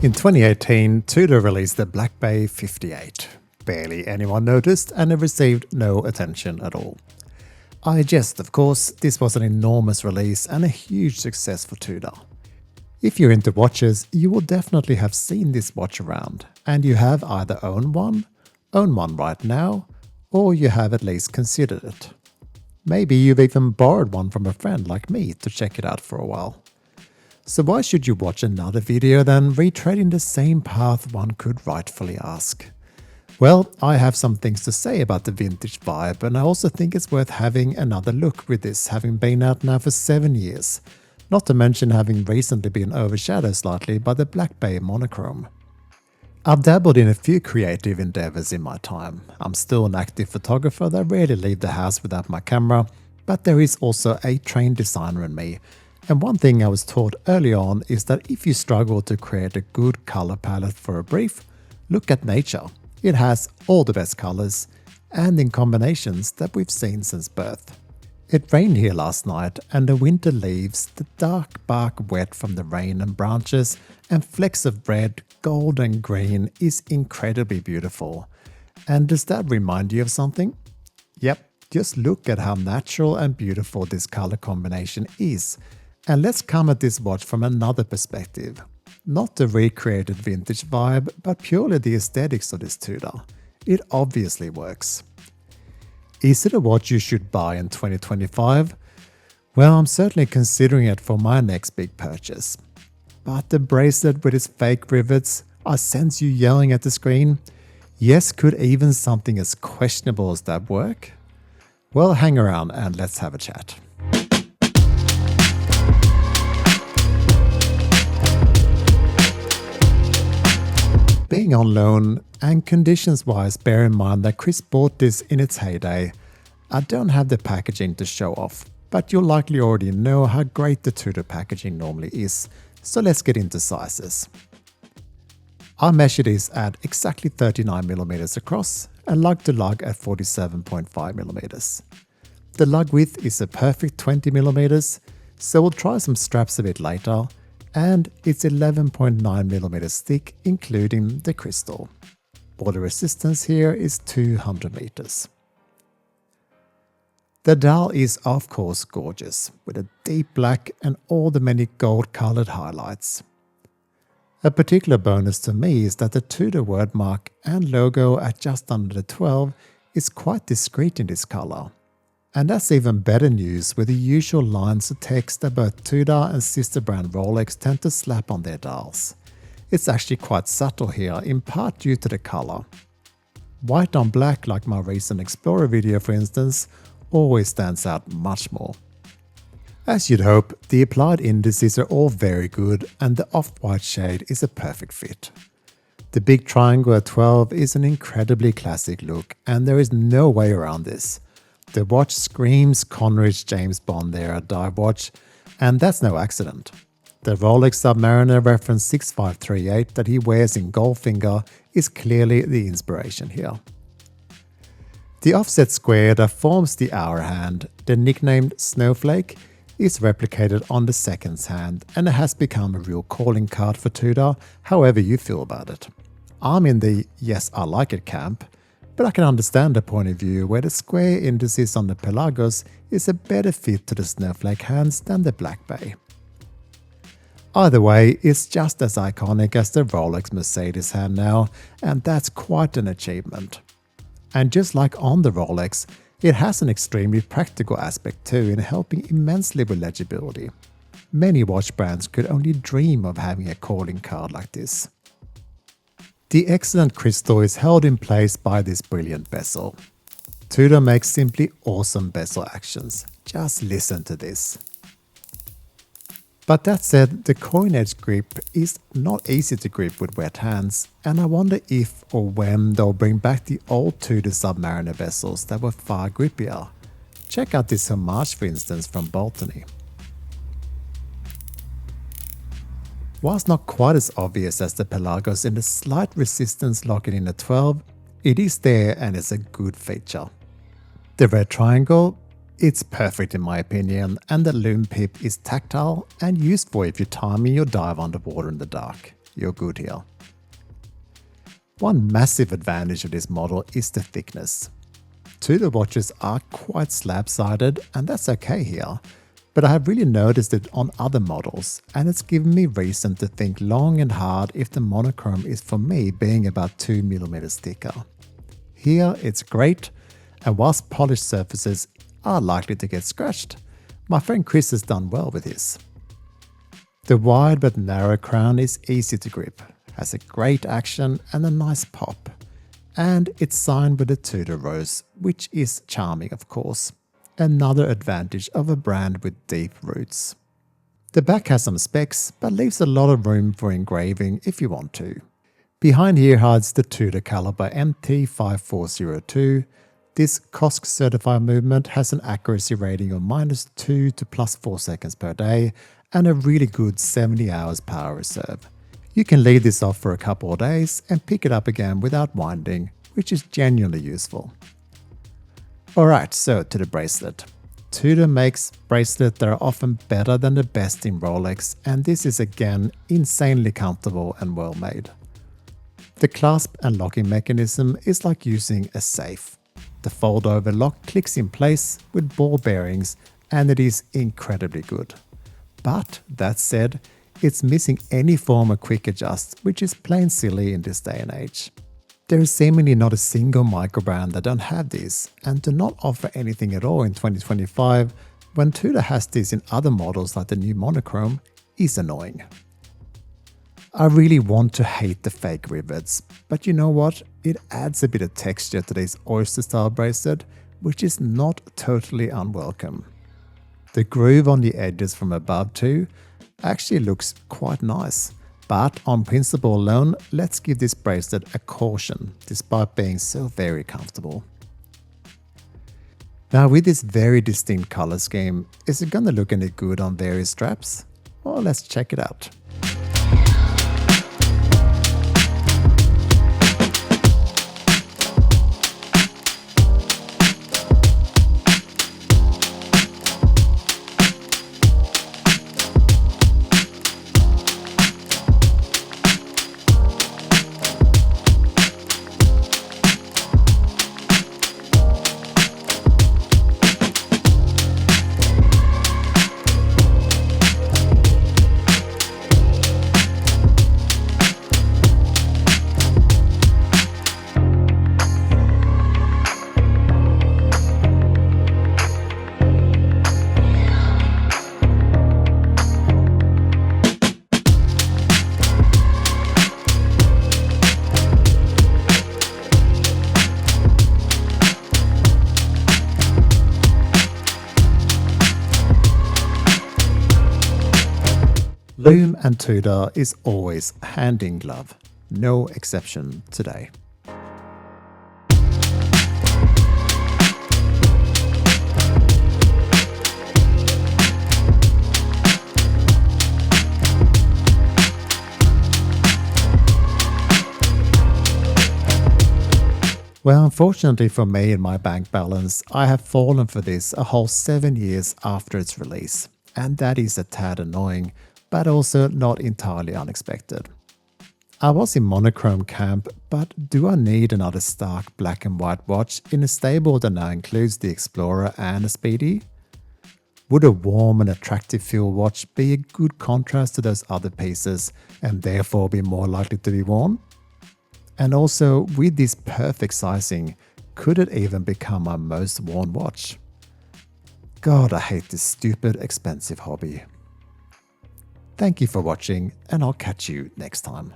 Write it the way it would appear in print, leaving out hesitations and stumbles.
In 2018, Tudor released the BlackBay 58. Barely anyone noticed and it received no attention at all. I jest, of course, this was an enormous release and a huge success for Tudor. If you're into watches, you will definitely have seen this watch around, and you have either own one right now, or you have at least considered it. Maybe you've even borrowed one from a friend like me to check it out for a while. So why should you watch another video than retreading the same path, one could rightfully ask? Well, I have some things to say about the vintage vibe, and I also think it's worth having another look with this having been out now for 7 years, not to mention having recently been overshadowed slightly by the BlackBay Monochrome. I've dabbled in a few creative endeavors in my time. I'm still an active photographer that rarely leave the house without my camera, but there is also a trained designer in me. And one thing I was taught early on is that if you struggle to create a good color palette for a brief, look at nature. It has all the best colors, and in combinations that we've seen since birth. It rained here last night, and the winter leaves, the dark bark wet from the rain and branches, and flecks of red, gold and green is incredibly beautiful. And does that remind you of something? Yep, just look at how natural and beautiful this color combination is. And let's come at this watch from another perspective. Not the recreated vintage vibe, but purely the aesthetics of this Tudor. It obviously works. Is it a watch you should buy in 2025? Well, I'm certainly considering it for my next big purchase. But the bracelet with its fake rivets, I sense you yelling at the screen. Yes, could even something as questionable as that work? Well, hang around and let's have a chat. Being on loan, and conditions-wise bear in mind that Chris bought this in its heyday, I don't have the packaging to show off, but you'll likely already know how great the Tudor packaging normally is, so let's get into sizes. I measured this at exactly 39mm across and lug to lug at 47.5mm. The lug width is a perfect 20mm, so we'll try some straps a bit later, and it's 11.9mm thick, including the crystal. Water resistance here is 200 meters. The dial is of course gorgeous, with a deep black and all the many gold-colored highlights. A particular bonus to me is that the Tudor wordmark and logo at just under the 12 is quite discreet in this color. And that's even better news with the usual lines of text that both Tudor and sister brand Rolex tend to slap on their dials. It's actually quite subtle here, in part due to the color. White on black, like my recent Explorer video for instance, always stands out much more. As you'd hope, the applied indices are all very good and the off-white shade is a perfect fit. The big triangle at 12 is an incredibly classic look and there is no way around this. The watch screams Connery's James Bond era dive watch, and that's no accident. The Rolex Submariner reference 6538 that he wears in Goldfinger is clearly the inspiration here. The offset square that forms the hour hand, the nicknamed Snowflake, is replicated on the seconds hand and it has become a real calling card for Tudor, however you feel about it. I'm in the yes I like it camp, but I can understand the point of view where the square indices on the Pelagos is a better fit to the snowflake hands than the BlackBay. Either way, it's just as iconic as the Rolex Mercedes hand now, and that's quite an achievement. And just like on the Rolex, it has an extremely practical aspect too in helping immensely with legibility. Many watch brands could only dream of having a calling card like this. The excellent crystal is held in place by this brilliant bezel. Tudor makes simply awesome bezel actions. Just listen to this. But that said, the coin edge grip is not easy to grip with wet hands, and I wonder if or when they'll bring back the old Tudor Submariner bezels that were far grippier. Check out this homage for instance from Boltony. Whilst not quite as obvious as the Pelagos in the slight resistance locking in the 12, it is there and it's a good feature. The red triangle, it's perfect in my opinion, and the Lume pip is tactile and useful if you're timing your dive underwater in the dark. you're good here. One massive advantage of this model is the thickness. Tudor watches are quite slab-sided, and that's okay here, but I have really noticed it on other models, and it's given me reason to think long and hard if the monochrome is for me being about 2mm thicker. Here it's great, and whilst polished surfaces are likely to get scratched, my friend Chris has done well with his. The wide but narrow crown is easy to grip, has a great action and a nice pop, and it's signed with a Tudor rose, which is charming of course. Another advantage of a brand with deep roots. The back has some specs, but leaves a lot of room for engraving if you want to. Behind here hides the Tudor caliber MT5402. This COSC certified movement has an accuracy rating of -2 to +4 seconds per day and a really good 70 hours power reserve. You can leave this off for a couple of days and pick it up again without winding, which is genuinely useful. Alright, so to the bracelet. Tudor makes bracelets that are often better than the best in Rolex, and this is again insanely comfortable and well made. The clasp and locking mechanism is like using a safe. The fold over lock clicks in place with ball bearings, and it is incredibly good. But that said, it's missing any form of quick adjust, which is plain silly in this day and age. There is seemingly not a single micro brand that don't have this, and do not offer anything at all in 2025 when Tudor has this in other models like the new Monochrome is annoying. I really want to hate the fake rivets, but you know what? It adds a bit of texture to this oyster style bracelet, which is not totally unwelcome. The groove on the edges from above too actually looks quite nice. But on principle alone, let's give this bracelet a caution, despite being so very comfortable. Now with this very distinct color scheme, is it gonna look any good on various straps? Well, let's check it out. Lume and Tudor is always hand in glove, no exception today. Well, unfortunately for me and my bank balance, I have fallen for this a whole 7 years after its release, and that is a tad annoying, but also not entirely unexpected. I was in monochrome camp, but do I need another stark black and white watch in a stable that now includes the Explorer and a Speedy? Would a warm and attractive feel watch be a good contrast to those other pieces and therefore be more likely to be worn? And also, with this perfect sizing, could it even become my most worn watch? God, I hate this stupid, expensive hobby. Thank you for watching, and I'll catch you next time.